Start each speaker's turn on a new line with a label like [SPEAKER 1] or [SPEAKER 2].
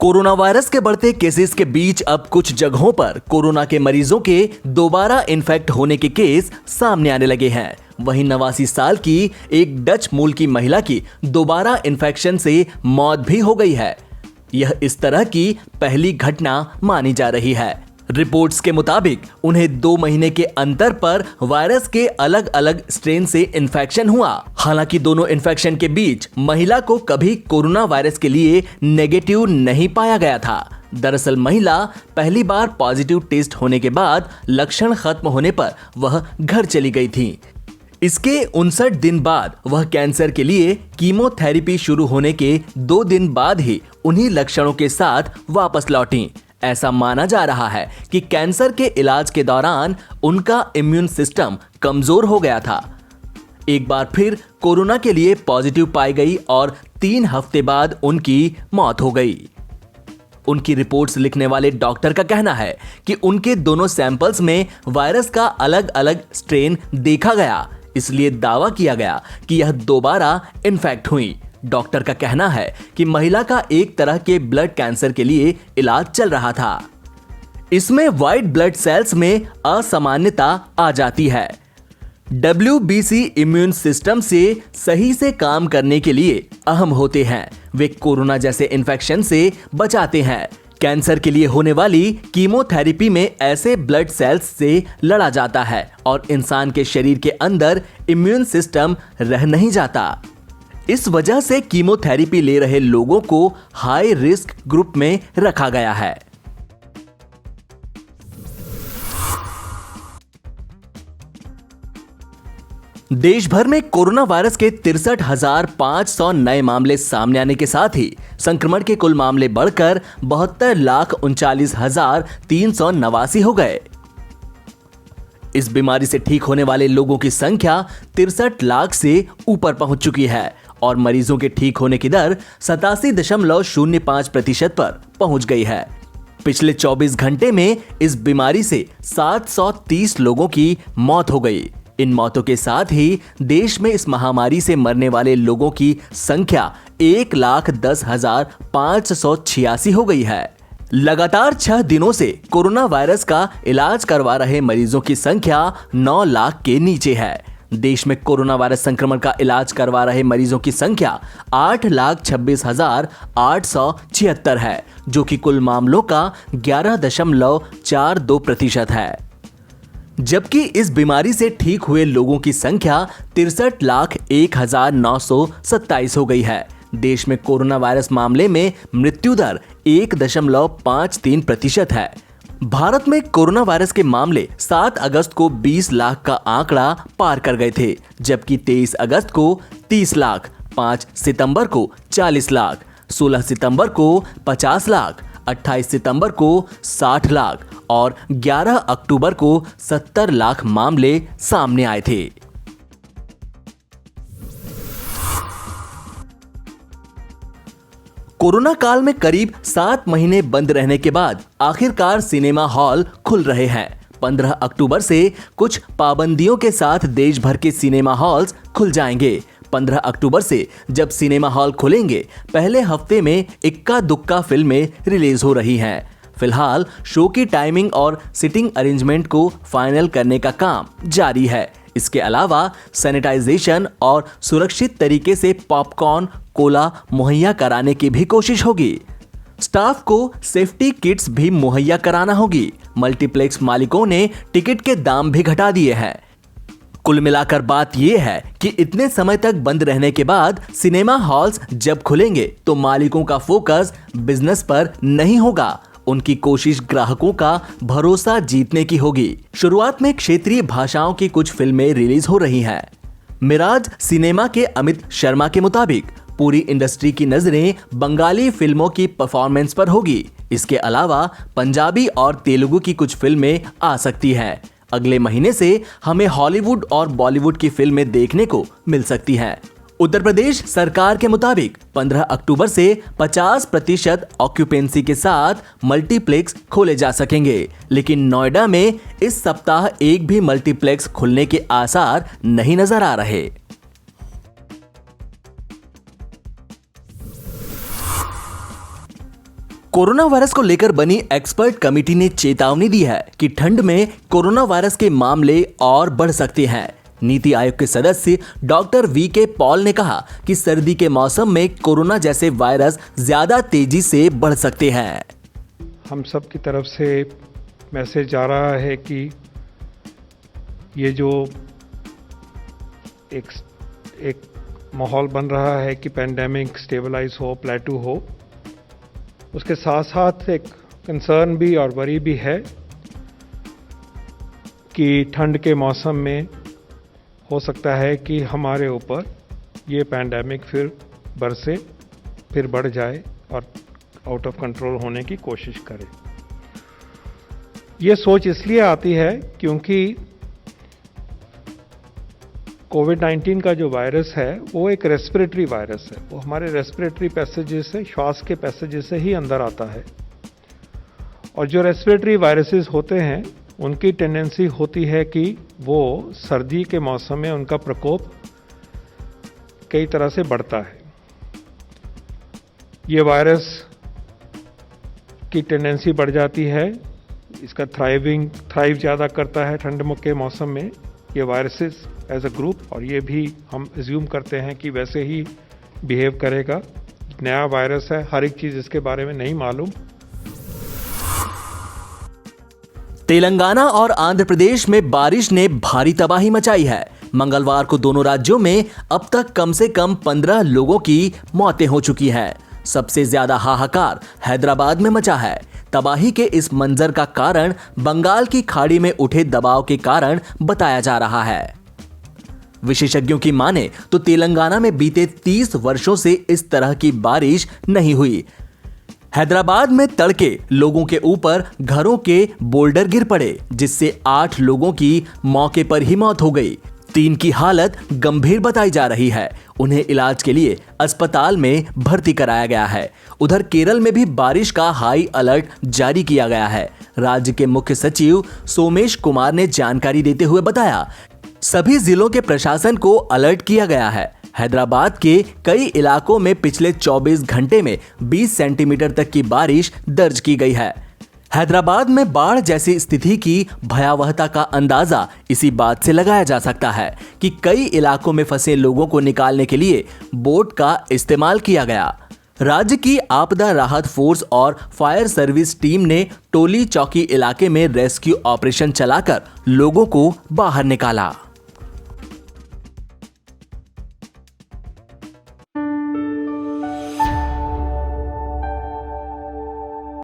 [SPEAKER 1] Corona virus के बढ़ते cases के बीच अब कुछ जगहों पर कोरोना के मरीजों के दोबारा इन्फेक्ट होने के केस सामने आने लगे हैं। वहीं 89 साल की एक डच मूल की महिला की दोबारा इन्फेक्शन से मौत भी हो गई है। यह इस तरह की पहली घटना मानी जा रही है। रिपोर्ट्स के मुताबिक उन्हें 2 महीने के अंतर पर वायरस के अलग अलग स्ट्रेन से इन्फेक्शन हुआ। हालांकि दोनों इन्फेक्शन के बीच महिला को कभी कोरोना वायरस के लिए नेगेटिव नहीं पाया गया था। दरअसल महिला पहली बार पॉजिटिव टेस्ट होने के बाद लक्षण खत्म होने पर वह घर चली गई थी। इसके 59 दिन बाद वह कैंसर के लिए कीमोथेरेपी शुरू होने के 2 दिन बाद ही उन्हीं लक्षणों के साथ वापस लौटी। ऐसा माना जा रहा है कि कैंसर के इलाज के दौरान उनका इम्यून सिस्टम कमजोर हो गया था। एक बार फिर कोरोना के लिए पॉजिटिव पाई गई और 3 हफ्ते बाद उनकी मौत हो गई। उनकी रिपोर्ट्स लिखने वाले डॉक्टर का कहना है कि उनके दोनों सैंपल्स में वायरस का अलग अलग स्ट्रेन देखा गया, इसलिए दावा किया गया कि यह दोबारा इन्फेक्ट हुई। डॉक्टर का कहना है कि महिला का एक तरह के ब्लड कैंसर के लिए इलाज चल रहा था। इसमें व्हाइट ब्लड सेल्स में असामान्यता आ जाती है। WBC इम्यून सिस्टम से सही से काम करने के लिए अहम होते हैं। वे कोरोना जैसे इन्फेक्शन से बचाते हैं। कैंसर के लिए होने वाली कीमोथेरेपी में ऐसे ब्लड सेल्स से लड़ा जाता है और इंसान के शरीर के अंदर इम्यून सिस्टम रह नहीं जाता। इस वजह से कीमोथेरेपी ले रहे लोगों को हाई रिस्क ग्रुप में रखा गया है। देश भर में कोरोना वायरस के 63,500 नए मामले सामने आने के साथ ही संक्रमण के कुल मामले बढ़कर 72,39,389 हो गए। इस बीमारी से ठीक होने वाले लोगों की संख्या 63 लाख से ऊपर पहुंच चुकी है और मरीजों के ठीक होने की दर 87.05% पर पहुंच गई है। पिछले 24 घंटे में इस बीमारी से 730 लोगों की मौत हो गई। इन मौतों के साथ ही देश में इस महामारी से मरने वाले लोगों की संख्या 1,10,586 हो गई है। लगातार 6 दिनों से कोरोना वायरस का इलाज करवा रहे मरीजों की संख्या 9 लाख के नीचे है। देश में कोरोना वायरस संक्रमण का इलाज करवा रहे मरीजों की संख्या 8,26,876 है, जो कि कुल मामलों का 11.42% है। जबकि इस बीमारी से ठीक हुए लोगों की संख्या 63,01,927 हो गई है। देश में कोरोना वायरस मामले में मृत्यु दर 1.53% है। भारत में कोरोना वायरस के मामले 7 अगस्त को 20 लाख का आंकड़ा पार कर गए थे, जबकि 23 अगस्त को 30 लाख, 5 सितंबर को 40 लाख, 16 सितंबर को 50 लाख, 28 सितंबर को 60 लाख और 11 अक्टूबर को 70 लाख मामले सामने आए थे। कोरोना काल में करीब 7 महीने बंद रहने के बाद आखिरकार सिनेमा हॉल खुल रहे हैं। 15 अक्टूबर से कुछ पाबंदियों के साथ देश भर के सिनेमा हॉल्स खुल जाएंगे। 15 अक्टूबर से जब सिनेमा हॉल खुलेंगे, पहले हफ्ते में इक्का दुक्का फिल्में रिलीज हो रही हैं। फिलहाल शो की टाइमिंग और सिटिंग अरेंजमेंट को फाइनल करने का काम जारी है। इसके अलावा सैनिटाइजेशन और सुरक्षित तरीके से पॉपकॉर्न, कोला मुहैया कराने की भी कोशिश होगी। स्टाफ को सेफ्टी किट्स भी मुहैया कराना होगी। मल्टीप्लेक्स मालिकों ने टिकट के दाम भी घटा दिए हैं। कुल मिलाकर बात यह है कि इतने समय तक बंद रहने के बाद सिनेमा हॉल्स जब खुलेंगे तो मालिकों का फोकस बिजनेस पर नहीं होगा। उनकी कोशिश ग्राहकों का भरोसा जीतने की होगी। शुरुआत में क्षेत्रीय भाषाओं की कुछ फिल्में रिलीज हो रही हैं। मिराज सिनेमा के अमित शर्मा के मुताबिक पूरी इंडस्ट्री की नजरें बंगाली फिल्मों की परफॉर्मेंस पर होगी। इसके अलावा पंजाबी और तेलुगु की कुछ फिल्में आ सकती हैं। अगले महीने से हमें हॉलीवुड और बॉलीवुड की फिल्में देखने को मिल सकती हैं। उत्तर प्रदेश सरकार के मुताबिक 15 अक्टूबर से 50% ऑक्यूपेंसी के साथ मल्टीप्लेक्स खोले जा सकेंगे, लेकिन नोएडा में इस सप्ताह एक भी मल्टीप्लेक्स खुलने के आसार नहीं नजर आ रहे। कोरोना वायरस को लेकर बनी एक्सपर्ट कमेटी ने चेतावनी दी है कि ठंड में कोरोना वायरस के मामले और बढ़ सकते हैं। नीति आयोग के सदस्य डॉक्टर वीके पॉल ने कहा कि सर्दी के मौसम में कोरोना जैसे वायरस ज्यादा तेजी से बढ़ सकते हैं।
[SPEAKER 2] हम सब की तरफ से मैसेज आ रहा है कि ये जो एक माहौल बन रहा है कि पेंडेमिक स्टेबलाइज हो, प्लेटू हो, उसके साथ साथ एक कंसर्न भी और वरी भी है कि ठंड के मौसम में हो सकता है कि हमारे ऊपर ये पेंडेमिक फिर बरसे, फिर बढ़ जाए और आउट ऑफ कंट्रोल होने की कोशिश करे। ये सोच इसलिए आती है क्योंकि कोविड-19 का जो वायरस है वो एक रेस्पिरेटरी वायरस है। वो हमारे रेस्पिरेटरी पैसेजेस से, श्वास के पैसेजेस से ही अंदर आता है। और जो रेस्पिरेटरी वायरसेस होते हैं उनकी टेंडेंसी होती है कि वो सर्दी के मौसम में उनका प्रकोप कई तरह से बढ़ता है। ये वायरस की टेंडेंसी बढ़ जाती है, इसका थ्राइव ज़्यादा करता है ठंड के मौसम में ये वायरसेस एज अ ग्रुप, और ये भी हम एज्यूम करते हैं कि वैसे ही बिहेव करेगा। नया वायरस है, हर एक चीज़ इसके बारे में नहीं मालूम।
[SPEAKER 1] तेलंगाना और आंध्र प्रदेश में बारिश ने भारी तबाही मचाई है। मंगलवार को दोनों राज्यों में अब तक कम से कम 15 लोगों की मौतें हो चुकी हैं। सबसे ज्यादा हाहाकार हैदराबाद में मचा है। तबाही के इस मंजर का कारण बंगाल की खाड़ी में उठे दबाव के कारण बताया जा रहा है। विशेषज्ञों की माने तो तेलंगाना में बीते 30 वर्षों से इस तरह की बारिश नहीं हुई। हैदराबाद में तड़के लोगों के ऊपर घरों के बोल्डर गिर पड़े, जिससे 8 लोगों की मौके पर ही मौत हो गई। 3 की हालत गंभीर बताई जा रही है। उन्हें इलाज के लिए अस्पताल में भर्ती कराया गया है। उधर केरल में भी बारिश का हाई अलर्ट जारी किया गया है। राज्य के मुख्य सचिव सोमेश कुमार ने जानकारी देते हुए बताया, सभी जिलों के प्रशासन को अलर्ट किया गया है। हैदराबाद के कई इलाकों में पिछले 24 घंटे में 20 सेंटीमीटर तक की बारिश दर्ज की गई है। हैदराबाद में बाढ़ जैसी स्थिति की भयावहता का अंदाजा इसी बात से लगाया जा सकता है कि कई इलाकों में फंसे लोगों को निकालने के लिए बोट का इस्तेमाल किया गया। राज्य की आपदा राहत फोर्स और फायर सर्विस टीम ने टोली चौकी इलाके में रेस्क्यू ऑपरेशन चलाकर लोगों को बाहर निकाला।